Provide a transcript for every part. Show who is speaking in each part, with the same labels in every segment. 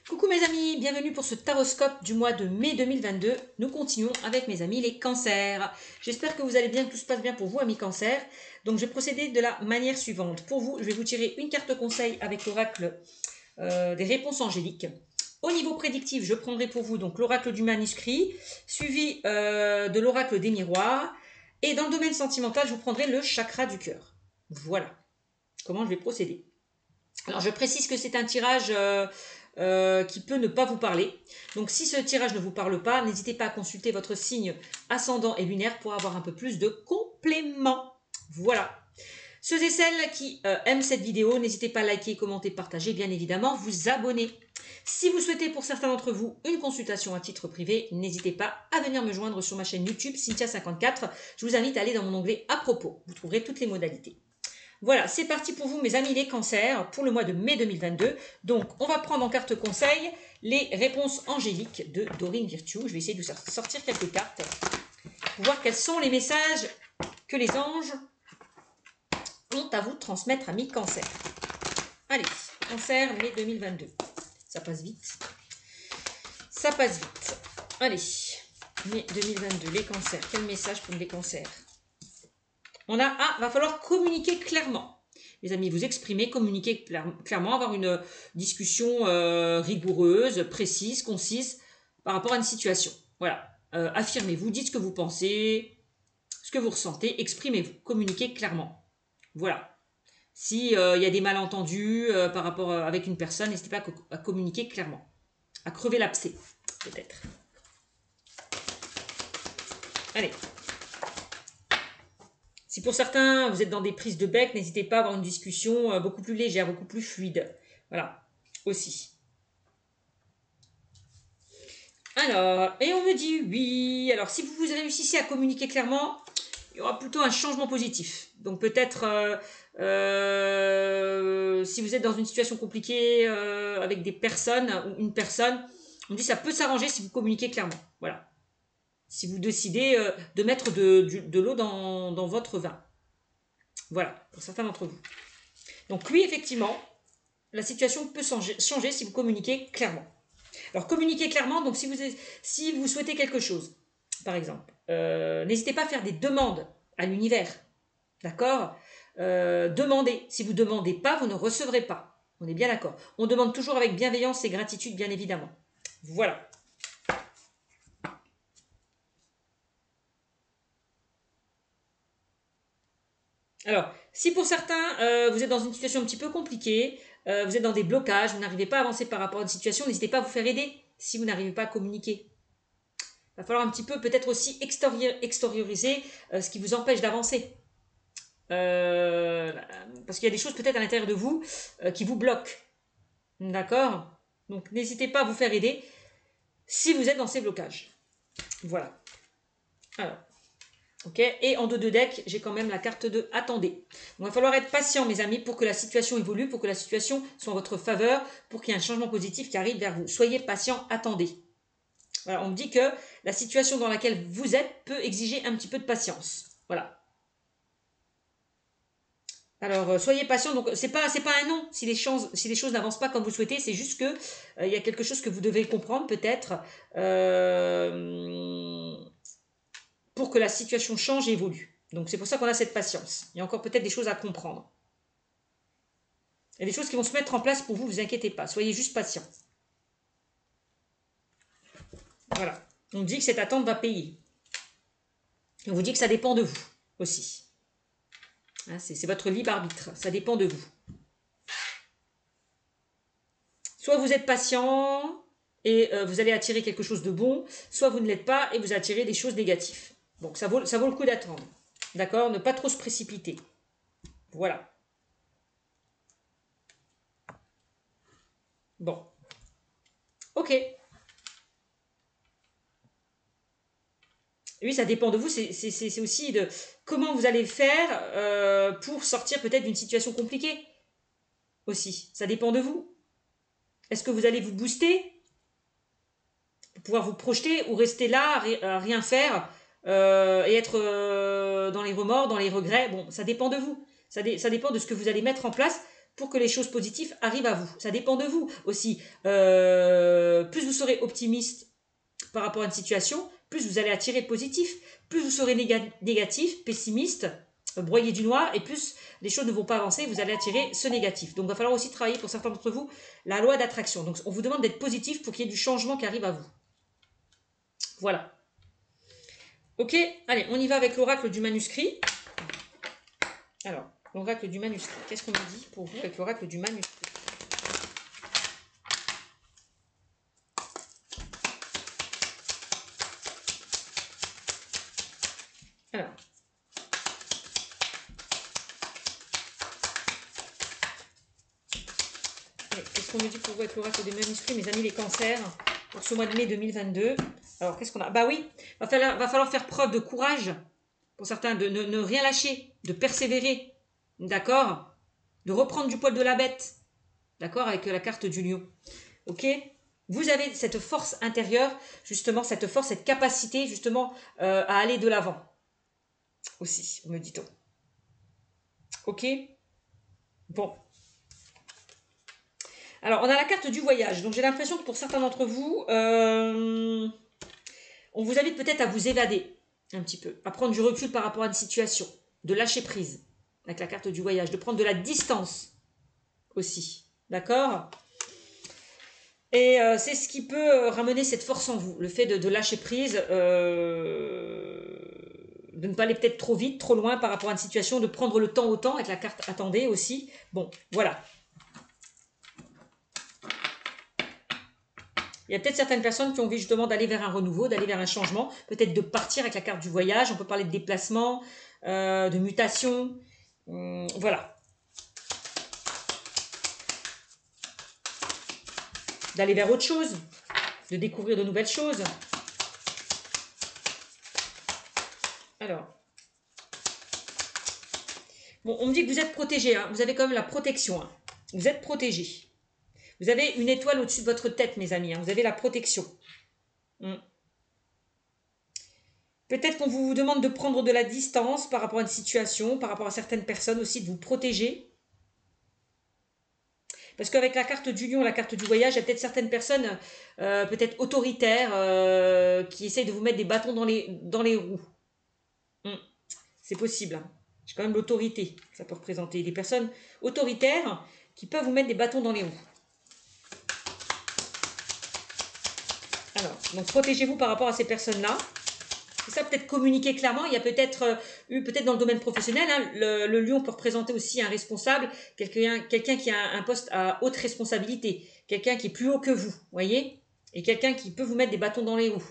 Speaker 1: Coucou mes amis, bienvenue pour ce taroscope du mois de mai 2022. Nous continuons avec mes amis les cancers. J'espère que vous allez bien, que tout se passe bien pour vous amis cancers. Donc je vais procéder de la manière suivante. Pour vous, je vais vous tirer une carte conseil avec l'oracle des réponses angéliques. Au niveau prédictif, je prendrai pour vous donc l'oracle du manuscrit, suivi de l'oracle des miroirs. Et dans le domaine sentimental, je vous prendrai le chakra du cœur. Voilà comment je vais procéder. Alors je précise que c'est un tirage qui peut ne pas vous parler. Donc si ce tirage ne vous parle pas, n'hésitez pas à consulter votre signe ascendant et lunaire pour avoir un peu plus de compléments. Voilà. Ceux et celles qui aiment cette vidéo, n'hésitez pas à liker, commenter, partager, bien évidemment, vous abonner. Si vous souhaitez pour certains d'entre vous une consultation à titre privé, n'hésitez pas à venir me joindre sur ma chaîne YouTube Cynthia54. Je vous invite à aller dans mon onglet à propos. Vous trouverez toutes les modalités. Voilà, c'est parti pour vous mes amis les cancers pour le mois de mai 2022. Donc on va prendre en carte conseil les réponses angéliques de Dorine Virtue. Je vais essayer de vous sortir quelques cartes pour voir quels sont les messages que les anges ont à vous transmettre amis cancer. Allez, cancer mai 2022. Ça passe vite. Ça passe vite. Allez, mai 2022, les cancers. Quel message pour les cancers? On a, va falloir communiquer clairement. Les amis, vous exprimer, communiquer clairement, avoir une discussion rigoureuse, précise, concise par rapport à une situation. Voilà. Affirmez-vous, dites ce que vous pensez, ce que vous ressentez, exprimez-vous, communiquez clairement. Voilà. Si y a des malentendus par rapport avec une personne, n'hésitez pas à communiquer clairement. À crever l'abcès, peut-être. Allez. Si pour certains, vous êtes dans des prises de bec, n'hésitez pas à avoir une discussion beaucoup plus légère, beaucoup plus fluide. Voilà, aussi. Alors, et on me dit oui. Alors, si vous réussissez à communiquer clairement, il y aura plutôt un changement positif. Donc, peut-être, si vous êtes dans une situation compliquée avec des personnes ou une personne, on me dit ça peut s'arranger si vous communiquez clairement. Voilà. Si vous décidez de mettre de l'eau dans votre vin. Voilà, pour certains d'entre vous. Donc oui, effectivement, la situation peut changer si vous communiquez clairement. Alors communiquez clairement, donc si vous souhaitez quelque chose, par exemple, n'hésitez pas à faire des demandes à l'univers. D'accord? Demandez. Si vous ne demandez pas, vous ne recevrez pas. On est bien d'accord. On demande toujours avec bienveillance et gratitude, bien évidemment. Voilà. Alors, si pour certains, vous êtes dans une situation un petit peu compliquée, vous êtes dans des blocages, vous n'arrivez pas à avancer par rapport à une situation, n'hésitez pas à vous faire aider si vous n'arrivez pas à communiquer. Il va falloir un petit peu peut-être aussi extérioriser ce qui vous empêche d'avancer. Parce qu'il y a des choses peut-être à l'intérieur de vous qui vous bloquent. D'accord? Donc, n'hésitez pas à vous faire aider si vous êtes dans ces blocages. Voilà. Alors. Ok, et en dos de deck, j'ai quand même la carte de attendez. Donc, il va falloir être patient, mes amis, pour que la situation évolue, pour que la situation soit en votre faveur, pour qu'il y ait un changement positif qui arrive vers vous. Soyez patient, attendez. Voilà, on me dit que la situation dans laquelle vous êtes peut exiger un petit peu de patience. Voilà. Alors, soyez patient. Donc, c'est pas un non si les choses n'avancent pas comme vous souhaitez. C'est juste que il y a quelque chose que vous devez comprendre, peut-être. Pour que la situation change et évolue. Donc c'est pour ça qu'on a cette patience. Il y a encore peut-être des choses à comprendre. Il y a des choses qui vont se mettre en place pour vous, vous inquiétez pas. Soyez juste patient. Voilà. On dit que cette attente va payer. On vous dit que ça dépend de vous aussi. Hein, c'est votre libre arbitre. Ça dépend de vous. Soit vous êtes patient et vous allez attirer quelque chose de bon, soit vous ne l'êtes pas et vous attirez des choses négatives. Donc ça vaut le coup d'attendre. D'accord? Ne pas trop se précipiter. Voilà. Bon. Ok. Oui, ça dépend de vous. C'est aussi de comment vous allez faire pour sortir peut-être d'une situation compliquée. Aussi. Ça dépend de vous. Est-ce que vous allez vous booster pour pouvoir vous projeter ou rester là à rien faire et être dans les remords, dans les regrets? Bon, ça dépend de vous. Ça dépend de ce que vous allez mettre en place pour que les choses positives arrivent à vous. Ça dépend de vous aussi. Plus vous serez optimiste par rapport à une situation, plus vous allez attirer le positif. Plus vous serez négatif, pessimiste, broyé du noir, et plus les choses ne vont pas avancer, vous allez attirer ce négatif. Donc il va falloir aussi travailler pour certains d'entre vous la loi d'attraction. Donc on vous demande d'être positif pour qu'il y ait du changement qui arrive à vous. Voilà. Ok, allez, on y va avec l'oracle du manuscrit. Alors, l'oracle du manuscrit, qu'est-ce qu'on me dit pour vous avec l'oracle du manuscrit? Alors, qu'est-ce qu'on me dit pour vous avec l'oracle des manuscrits, mes amis les cancers, pour ce mois de mai 2022? Alors, qu'est-ce qu'on a? Bah oui, va falloir faire preuve de courage, pour certains, de ne rien lâcher, de persévérer, d'accord? De reprendre du poil de la bête, d'accord? Avec la carte du lion, ok? Vous avez cette force intérieure, justement, cette force, cette capacité, justement, à aller de l'avant, aussi, me dit-on. Ok? Bon. Alors, on a la carte du voyage. Donc, j'ai l'impression que pour certains d'entre vous, on vous invite peut-être à vous évader un petit peu, à prendre du recul par rapport à une situation, de lâcher prise avec la carte du voyage, de prendre de la distance aussi, d'accord? Et c'est ce qui peut ramener cette force en vous, le fait de lâcher prise, de ne pas aller peut-être trop vite, trop loin par rapport à une situation, de prendre le temps au temps avec la carte attendez aussi. Bon, voilà. Il y a peut-être certaines personnes qui ont envie justement d'aller vers un renouveau, d'aller vers un changement, peut-être de partir avec la carte du voyage. On peut parler de déplacement, de mutation, voilà. D'aller vers autre chose, de découvrir de nouvelles choses. Alors, bon, on me dit que vous êtes protégé, hein. Vous avez quand même la protection, hein. Vous êtes protégé. Vous avez une étoile au-dessus de votre tête, mes amis, hein. Vous avez la protection. Peut-être qu'on vous demande de prendre de la distance par rapport à une situation, par rapport à certaines personnes aussi, de vous protéger. Parce qu'avec la carte du lion, la carte du voyage, il y a peut-être certaines personnes, peut-être autoritaires, qui essayent de vous mettre des bâtons dans les roues. C'est possible, hein. J'ai quand même l'autorité, ça peut représenter des personnes autoritaires qui peuvent vous mettre des bâtons dans les roues. Alors, donc protégez-vous par rapport à ces personnes-là. C'est ça, peut-être communiquer clairement. Il y a peut-être dans le domaine professionnel, hein, le lion peut représenter aussi un responsable, quelqu'un qui a un poste à haute responsabilité, quelqu'un qui est plus haut que vous, voyez, et quelqu'un qui peut vous mettre des bâtons dans les roues,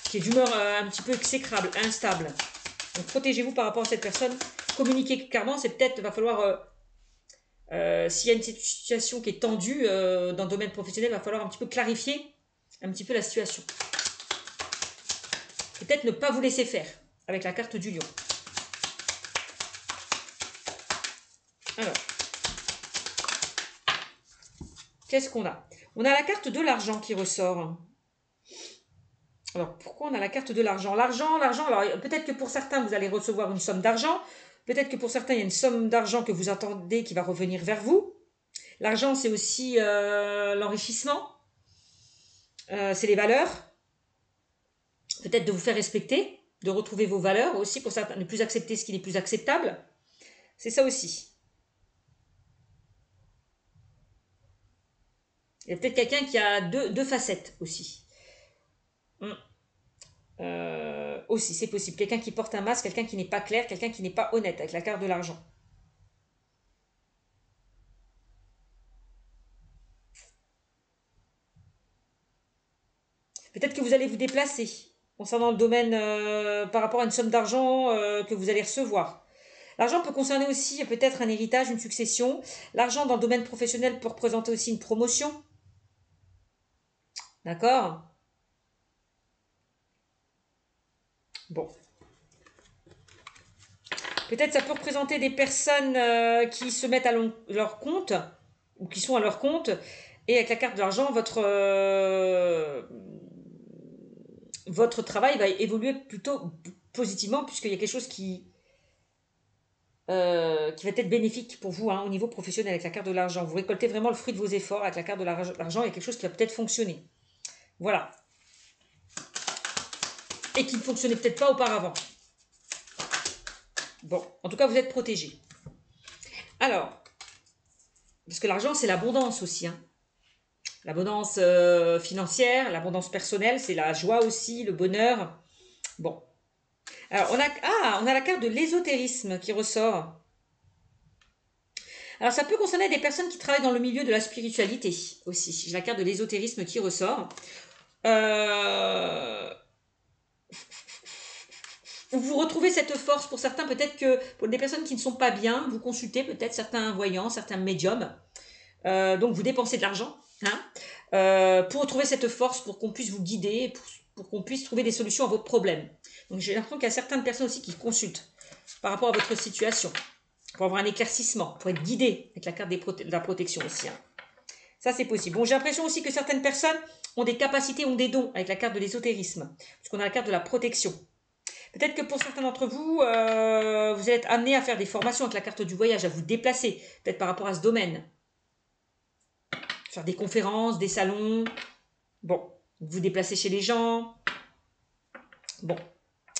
Speaker 1: qui est d'humeur un petit peu exécrable, instable. Donc protégez-vous par rapport à cette personne. Communiquer clairement, c'est peut-être, va falloir, s'il y a une situation qui est tendue dans le domaine professionnel, il va falloir un petit peu clarifier un petit peu la situation. Peut-être ne pas vous laisser faire avec la carte du lion. Alors, qu'est-ce qu'on a? On a la carte de l'argent qui ressort. Alors, pourquoi on a la carte de l'argent? L'argent, alors peut-être que pour certains, vous allez recevoir une somme d'argent. Peut-être que pour certains, il y a une somme d'argent que vous attendez qui va revenir vers vous. L'argent, c'est aussi l'enrichissement. C'est les valeurs. Peut-être de vous faire respecter, de retrouver vos valeurs aussi, pour certains, ne plus accepter ce qui n'est plus acceptable. C'est ça aussi. Il y a peut-être quelqu'un qui a deux facettes aussi. Aussi, c'est possible. Quelqu'un qui porte un masque, quelqu'un qui n'est pas clair, quelqu'un qui n'est pas honnête avec la carte de l'argent. Peut-être que vous allez vous déplacer concernant le domaine par rapport à une somme d'argent que vous allez recevoir. L'argent peut concerner aussi peut-être un héritage, une succession. L'argent dans le domaine professionnel peut représenter aussi une promotion. D'accord? Bon. Peut-être ça peut représenter des personnes qui se mettent à leur compte, ou qui sont à leur compte, et avec la carte de l'argent, votre travail va évoluer plutôt positivement, puisqu'il y a quelque chose qui qui va être bénéfique pour vous au niveau professionnel avec la carte de l'argent. Vous récoltez vraiment le fruit de vos efforts avec la carte de l'argent. Il y a quelque chose qui va peut-être fonctionner. Voilà. Et qui ne fonctionnait peut-être pas auparavant. Bon, en tout cas, vous êtes protégé. Alors, parce que l'argent, c'est l'abondance aussi. L'abondance financière, l'abondance personnelle, c'est la joie aussi, le bonheur. Bon. Alors, on a la carte de l'ésotérisme qui ressort. Alors, ça peut concerner des personnes qui travaillent dans le milieu de la spiritualité aussi. J'ai la carte de l'ésotérisme qui ressort. Vous retrouvez cette force pour certains, peut-être que pour des personnes qui ne sont pas bien, vous consultez peut-être certains voyants, certains médiums. Donc, vous dépensez de l'argent pour retrouver cette force, pour qu'on puisse vous guider, pour qu'on puisse trouver des solutions à vos problèmes. Donc, j'ai l'impression qu'il y a certaines personnes aussi qui consultent par rapport à votre situation, pour avoir un éclaircissement, pour être guidé avec la carte de la protection aussi. Ça, c'est possible. Bon, j'ai l'impression aussi que certaines personnes ont des capacités, ont des dons avec la carte de l'ésotérisme, puisqu'on a la carte de la protection. Peut-être que pour certains d'entre vous, vous êtes amenés à faire des formations avec la carte du voyage, à vous déplacer, peut-être par rapport à ce domaine. Faire des conférences, des salons. Bon, vous déplacer chez les gens. Bon,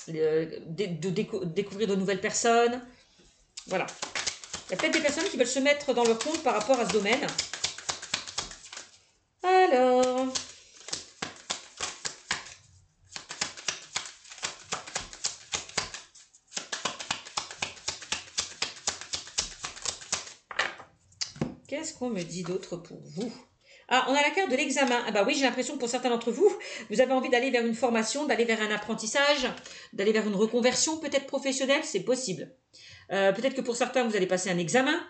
Speaker 1: découvrir de nouvelles personnes. Voilà. Il y a peut-être des personnes qui veulent se mettre dans leur compte par rapport à ce domaine. Alors... Qu'est-ce qu'on me dit d'autre pour vous? Ah, on a la carte de l'examen. Ah bah oui, j'ai l'impression que pour certains d'entre vous, vous avez envie d'aller vers une formation, d'aller vers un apprentissage, d'aller vers une reconversion peut-être professionnelle, c'est possible. Peut-être que pour certains, vous allez passer un examen.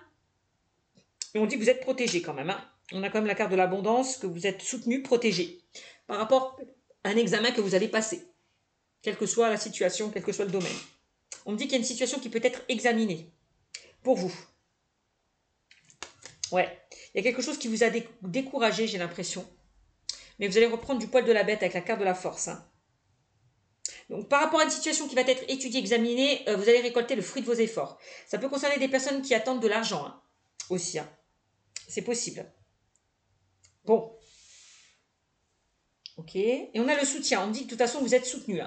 Speaker 1: Et on dit que vous êtes protégé quand même. On a quand même la carte de l'abondance, que vous êtes soutenu, protégé. Par rapport à un examen que vous allez passer. Quelle que soit la situation, quel que soit le domaine. On me dit qu'il y a une situation qui peut être examinée. Pour vous. Ouais. Il y a quelque chose qui vous a découragé, j'ai l'impression. Mais vous allez reprendre du poil de la bête avec la carte de la force. Donc, par rapport à une situation qui va être étudiée, examinée, vous allez récolter le fruit de vos efforts. Ça peut concerner des personnes qui attendent de l'argent aussi. C'est possible. Bon. Ok. Et on a le soutien. On dit que de toute façon, vous êtes soutenu.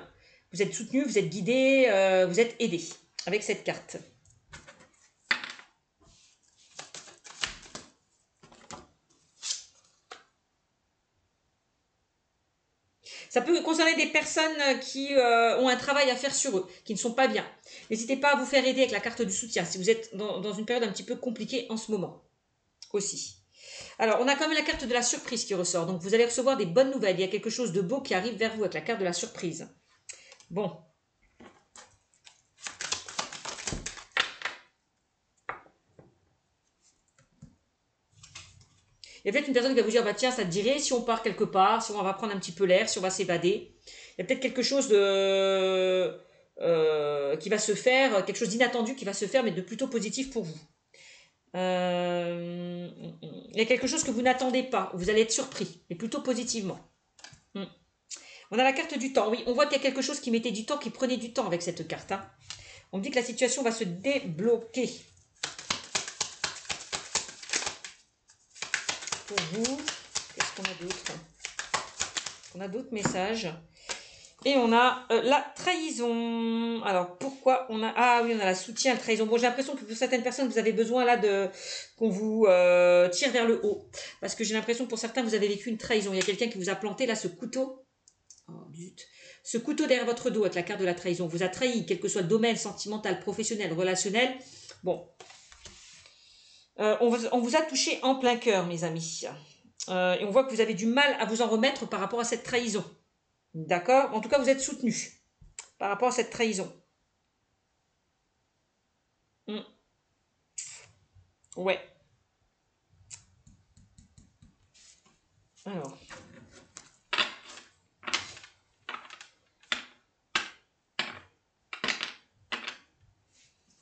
Speaker 1: Vous êtes soutenu, vous êtes guidé, vous êtes aidé avec cette carte. Ça peut concerner des personnes qui ont un travail à faire sur eux, qui ne sont pas bien. N'hésitez pas à vous faire aider avec la carte du soutien si vous êtes dans une période un petit peu compliquée en ce moment aussi. Alors, on a quand même la carte de la surprise qui ressort. Donc, vous allez recevoir des bonnes nouvelles. Il y a quelque chose de beau qui arrive vers vous avec la carte de la surprise. Bon. Il y a peut-être une personne qui va vous dire, bah tiens, ça te dirait si on part quelque part, si on va prendre un petit peu l'air, si on va s'évader. Il y a peut-être quelque chose qui va se faire, quelque chose d'inattendu qui va se faire, mais de plutôt positif pour vous. Il y a quelque chose que vous n'attendez pas, vous allez être surpris, mais plutôt positivement. On a la carte du temps, oui, on voit qu'il y a quelque chose qui mettait du temps, qui prenait du temps avec cette carte. On me dit que la situation va se débloquer. Pour vous, qu'est-ce qu'on a d'autre? On a d'autres messages. Et on a la trahison. Alors, pourquoi on a... Ah oui, on a la soutien, la trahison. Bon, j'ai l'impression que pour certaines personnes, vous avez besoin là qu'on vous tire vers le haut. Parce que j'ai l'impression que pour certains, vous avez vécu une trahison. Il y a quelqu'un qui vous a planté là ce couteau. Oh, zut. Ce couteau derrière votre dos avec la carte de la trahison. Vous a trahi, quel que soit le domaine sentimental, professionnel, relationnel. Bon. On vous a touché en plein cœur, mes amis. Et on voit que vous avez du mal à vous en remettre par rapport à cette trahison. D'accord? En tout cas, vous êtes soutenu par rapport à cette trahison. Ouais. Alors.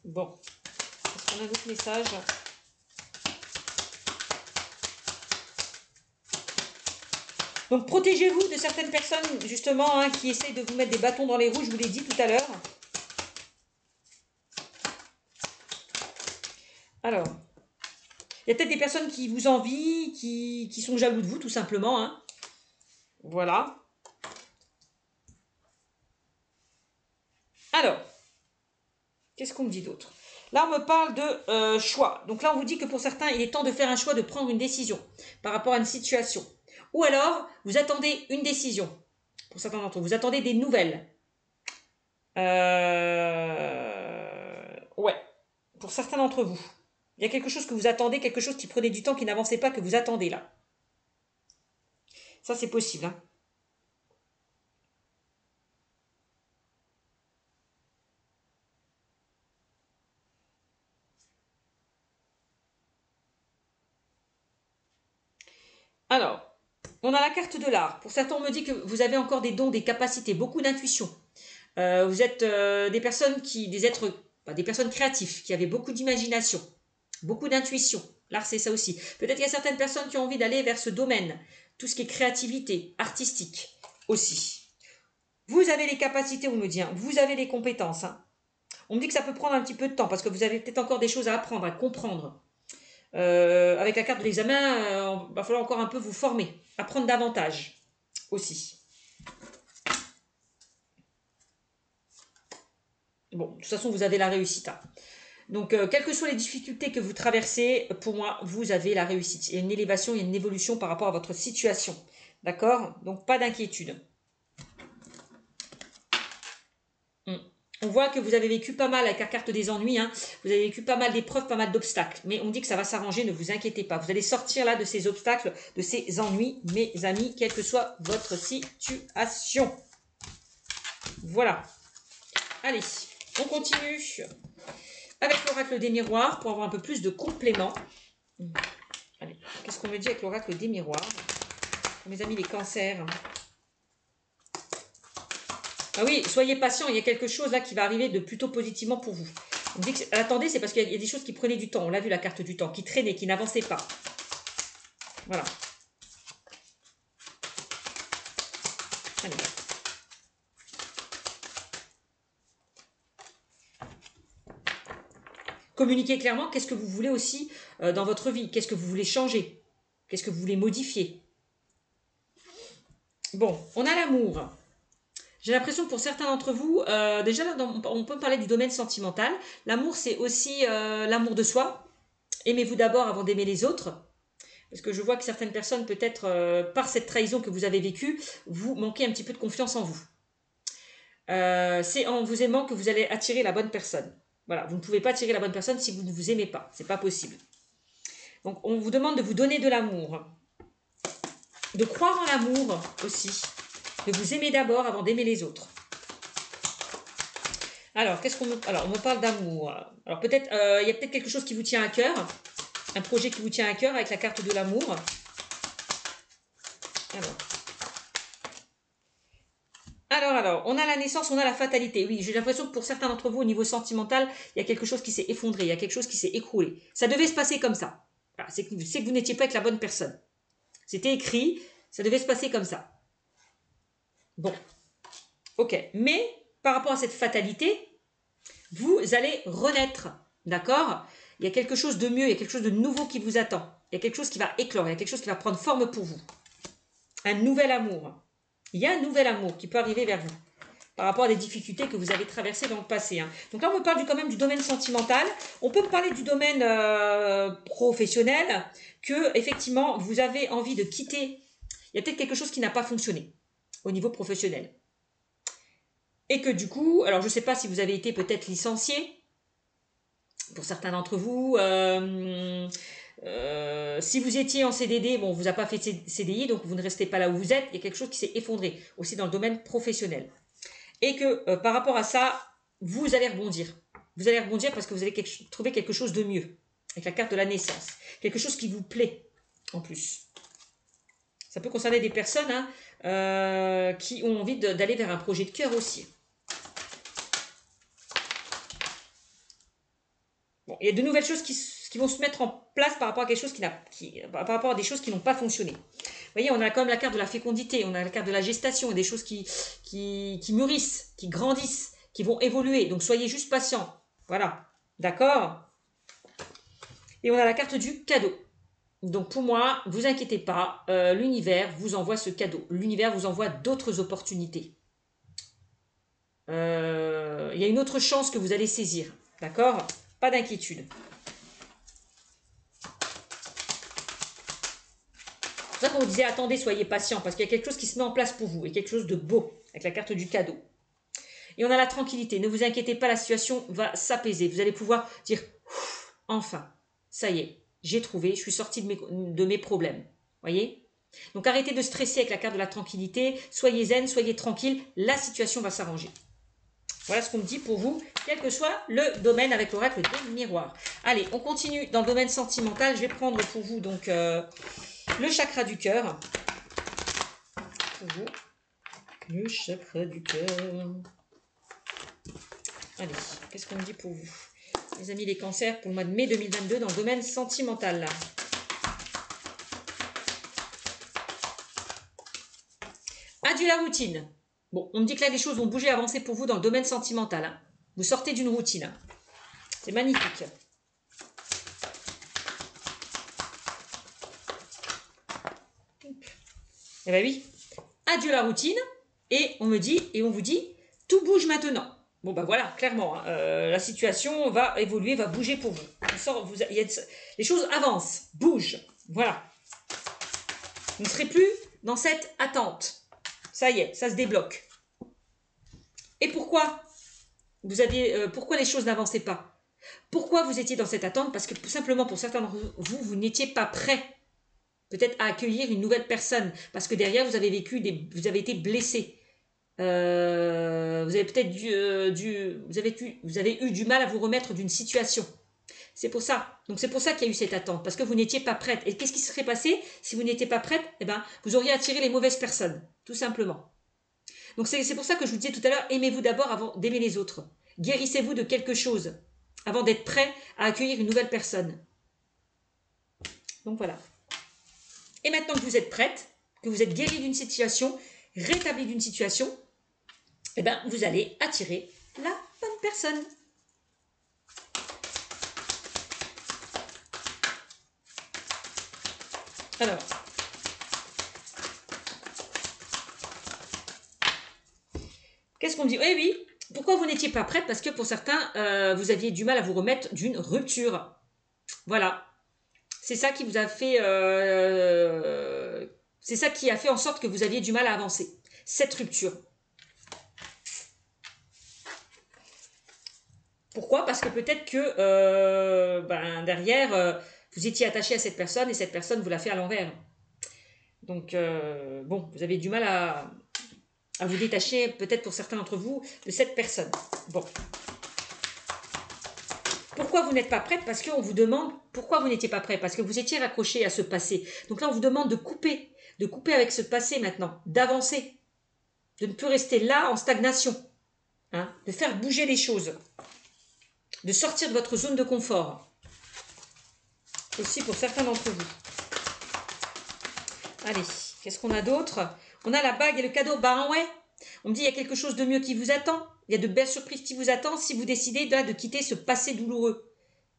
Speaker 1: Bon. Est-ce qu'on a d'autres messages? Donc, protégez-vous de certaines personnes, justement, qui essayent de vous mettre des bâtons dans les roues, je vous l'ai dit tout à l'heure. Alors, il y a peut-être des personnes qui vous envient, qui sont jaloux de vous, tout simplement. Hein. Voilà. Alors, qu'est-ce qu'on me dit d'autre? Là, on me parle de choix. Donc là, on vous dit que pour certains, il est temps de faire un choix, de prendre une décision par rapport à une situation. Ou alors, vous attendez une décision. Pour certains d'entre vous, vous attendez des nouvelles. Ouais, pour certains d'entre vous. Il y a quelque chose que vous attendez, quelque chose qui prenait du temps, qui n'avançait pas, que vous attendez là. Ça, c'est possible. Hein. Alors, on a la carte de l'art. Pour certains, on me dit que vous avez encore des dons, des capacités, beaucoup d'intuition. Vous êtes des personnes des êtres, des personnes créatives, qui avaient beaucoup d'imagination, beaucoup d'intuition. L'art, c'est ça aussi. Peut-être qu'il y a certaines personnes qui ont envie d'aller vers ce domaine, tout ce qui est créativité, artistique aussi. Vous avez les capacités, on me dit, hein. Vous avez les compétences. Hein. On me dit que ça peut prendre un petit peu de temps, parce que vous avez peut-être encore des choses à apprendre, à comprendre. Avec la carte de l'examen, il va falloir encore un peu vous former, apprendre davantage aussi. Bon, de toute façon, vous avez la réussite. Hein. Donc, quelles que soient les difficultés que vous traversez, pour moi, vous avez la réussite. Il y a une élévation, il y a une évolution par rapport à votre situation. D'accord? Donc, pas d'inquiétude. On voit que vous avez vécu pas mal avec la carte des ennuis. Hein. Vous avez vécu pas mal d'épreuves, pas mal d'obstacles. Mais on dit que ça va s'arranger, ne vous inquiétez pas. Vous allez sortir là de ces obstacles, de ces ennuis, mes amis, quelle que soit votre situation. Voilà. Allez, on continue avec l'oracle des miroirs pour avoir un peu plus de compléments. Allez, qu'est-ce qu'on me dit avec l'oracle des miroirs? Mes amis les cancers. Ah oui, soyez patients, il y a quelque chose là qui va arriver de plutôt positivement pour vous. On me dit que, attendez, c'est parce qu'il y a des choses qui prenaient du temps. On l'a vu, la carte du temps, qui traînait, qui n'avançait pas. Voilà. Allez. Communiquez clairement, qu'est-ce que vous voulez aussi dans votre vie? Qu'est-ce que vous voulez changer? Qu'est-ce que vous voulez modifier? Bon, on a l'amour. J'ai l'impression que pour certains d'entre vous, déjà on peut parler du domaine sentimental. L'amour, c'est aussi l'amour de soi. Aimez-vous d'abord avant d'aimer les autres. Parce que je vois que certaines personnes, peut-être par cette trahison que vous avez vécue, vous manquez un petit peu de confiance en vous. C'est en vous aimant que vous allez attirer la bonne personne. Voilà, vous ne pouvez pas attirer la bonne personne si vous ne vous aimez pas. C'est pas possible. Donc, on vous demande de vous donner de l'amour. De croire en l'amour aussi. De vous aimer d'abord avant d'aimer les autres. Alors, on me parle d'amour. Alors, peut-être, il y a peut-être quelque chose qui vous tient à cœur. Un projet qui vous tient à cœur avec la carte de l'amour. Alors, on a la naissance, on a la fatalité. Oui, j'ai l'impression que pour certains d'entre vous, au niveau sentimental, il y a quelque chose qui s'est effondré, il y a quelque chose qui s'est écroulé. Ça devait se passer comme ça. Voilà, c'est que vous n'étiez pas avec la bonne personne. C'était écrit, ça devait se passer comme ça. Bon, ok. Mais, par rapport à cette fatalité, vous allez renaître, d'accord? Il y a quelque chose de mieux, il y a quelque chose de nouveau qui vous attend. Il y a quelque chose qui va éclore, il y a quelque chose qui va prendre forme pour vous. Un nouvel amour. Il y a un nouvel amour qui peut arriver vers vous par rapport à des difficultés que vous avez traversées dans le passé. Hein. Donc là, on me parle quand même du domaine sentimental. On peut me parler du domaine professionnel, que effectivement, vous avez envie de quitter. Il y a peut-être quelque chose qui n'a pas fonctionné au niveau professionnel. Et que du coup, alors je ne sais pas si vous avez été peut-être licencié, pour certains d'entre vous, si vous étiez en CDD, bon, on vous a pas fait CDI, donc vous ne restez pas là où vous êtes. Il y a quelque chose qui s'est effondré, aussi dans le domaine professionnel. Et que par rapport à ça, vous allez rebondir. Vous allez rebondir parce que vous allez trouver quelque chose de mieux. Avec la carte de la naissance. Quelque chose qui vous plaît, en plus. Ça peut concerner des personnes hein, qui ont envie d'aller vers un projet de cœur aussi. Bon, il y a de nouvelles choses qui vont se mettre en place par rapport à quelque chose par rapport à des choses qui n'ont pas fonctionné. Vous voyez, on a quand même la carte de la fécondité, on a la carte de la gestation, des choses qui mûrissent, qui grandissent, qui vont évoluer. Donc soyez juste patients. Voilà. D'accord? Et on a la carte du cadeau. Donc pour moi, ne vous inquiétez pas, l'univers vous envoie ce cadeau. L'univers vous envoie d'autres opportunités. Il y a une autre chance que vous allez saisir. D'accord? Pas d'inquiétude. C'est pour ça qu'on vous disait, attendez, soyez patient, parce qu'il y a quelque chose qui se met en place pour vous, et quelque chose de beau, avec la carte du cadeau. Et on a la tranquillité. Ne vous inquiétez pas, la situation va s'apaiser. Vous allez pouvoir dire, enfin, ça y est, j'ai trouvé, je suis sortie de mes problèmes. Voyez? Donc arrêtez de stresser avec la carte de la tranquillité. Soyez zen, soyez tranquille. La situation va s'arranger. Voilà ce qu'on me dit pour vous, quel que soit le domaine avec l'oracle des miroirs. Allez, on continue dans le domaine sentimental. Je vais prendre pour vous donc le chakra du cœur. Pour vous, le chakra du cœur. Allez, qu'est-ce qu'on me dit pour vous, les amis les cancers, pour le mois de mai 2022 dans le domaine sentimental là. Adieu la routine. Bon, on me dit que là, les choses vont bouger, avancer pour vous dans le domaine sentimental. Hein. Vous sortez d'une routine. Hein. C'est magnifique. Eh bien oui. Adieu la routine. Et on me dit, et on vous dit, tout bouge maintenant. Bon, ben voilà, clairement, hein, la situation va évoluer, va bouger pour vous. Les choses avancent, bougent. Voilà. Vous ne serez plus dans cette attente. Ça y est, ça se débloque. Et pourquoi pourquoi les choses n'avançaient pas? Pourquoi vous étiez dans cette attente? Parce que tout simplement, pour certains d'entre vous, vous n'étiez pas prêt peut-être à accueillir une nouvelle personne. Parce que derrière, vous avez vous avez été blessé. Vous avez peut-être vous avez eu du mal à vous remettre d'une situation. C'est pour ça. Donc c'est pour ça qu'il y a eu cette attente. Parce que vous n'étiez pas prête. Et qu'est-ce qui serait passé si vous n'étiez pas prête? Eh bien, vous auriez attiré les mauvaises personnes. Tout simplement. Donc c'est pour ça que je vous disais tout à l'heure, aimez-vous d'abord avant d'aimer les autres. Guérissez-vous de quelque chose avant d'être prêt à accueillir une nouvelle personne. Donc voilà. Et maintenant que vous êtes prête, que vous êtes guéri d'une situation, rétabli d'une situation, eh bien vous allez attirer la bonne personne. Alors, qu'est-ce qu'on dit? Oui, oui. Pourquoi vous n'étiez pas prête? Parce que pour certains, vous aviez du mal à vous remettre d'une rupture. Voilà. C'est ça qui vous a fait... c'est ça qui a fait en sorte que vous aviez du mal à avancer. Cette rupture. Pourquoi? Parce que peut-être que derrière, vous étiez attaché à cette personne et cette personne vous l'a fait à l'envers. Donc, bon, vous avez du mal à vous détacher, peut-être pour certains d'entre vous, de cette personne. Bon. Pourquoi vous n'êtes pas prête? Parce qu'on vous demande pourquoi vous n'étiez pas prêt. Parce que vous étiez raccroché à ce passé. Donc là, on vous demande de couper avec ce passé maintenant, d'avancer, de ne plus rester là en stagnation, hein, de faire bouger les choses, de sortir de votre zone de confort. Aussi pour certains d'entre vous. Allez, qu'est-ce qu'on a d'autre? On a la bague et le cadeau. Bah ouais, on me dit il y a quelque chose de mieux qui vous attend. Il y a de belles surprises qui vous attendent si vous décidez de quitter ce passé douloureux.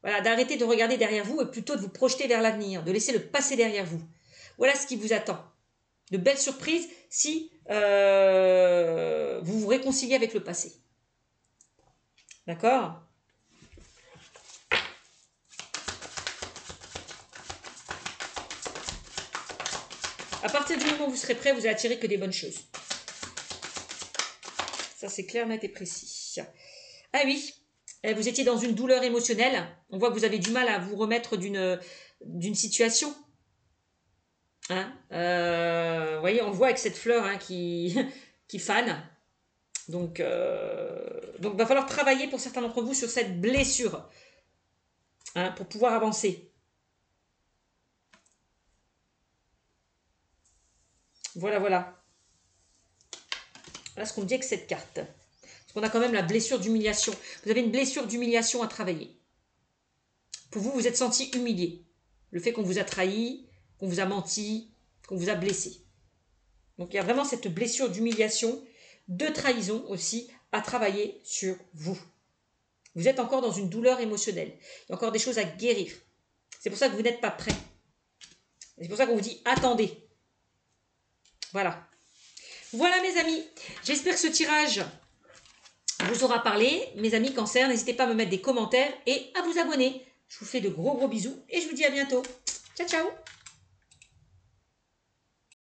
Speaker 1: Voilà, d'arrêter de regarder derrière vous et plutôt de vous projeter vers l'avenir, de laisser le passé derrière vous. Voilà ce qui vous attend. De belles surprises si vous vous réconciliez avec le passé. D'accord? À partir du moment où vous serez prêt, vous allez attirer que des bonnes choses. Ça, c'est clair, net et précis. Ah oui, vous étiez dans une douleur émotionnelle. On voit que vous avez du mal à vous remettre d'une situation. Hein, vous voyez, on le voit avec cette fleur hein, qui fane. Donc, il va falloir travailler pour certains d'entre vous sur cette blessure hein, pour pouvoir avancer. Voilà, voilà. Voilà ce qu'on me dit avec cette carte. Parce qu'on a quand même la blessure d'humiliation. Vous avez une blessure d'humiliation à travailler. Pour vous, vous êtes senti humilié. Le fait qu'on vous a trahi, qu'on vous a menti, qu'on vous a blessé. Donc il y a vraiment cette blessure d'humiliation, de trahison aussi, à travailler sur vous. Vous êtes encore dans une douleur émotionnelle. Il y a encore des choses à guérir. C'est pour ça que vous n'êtes pas prêts. C'est pour ça qu'on vous dit attendez. Voilà. Voilà mes amis. J'espère que ce tirage vous aura parlé. Mes amis Cancer, n'hésitez pas à me mettre des commentaires et à vous abonner. Je vous fais de gros bisous et je vous dis à bientôt. Ciao, ciao.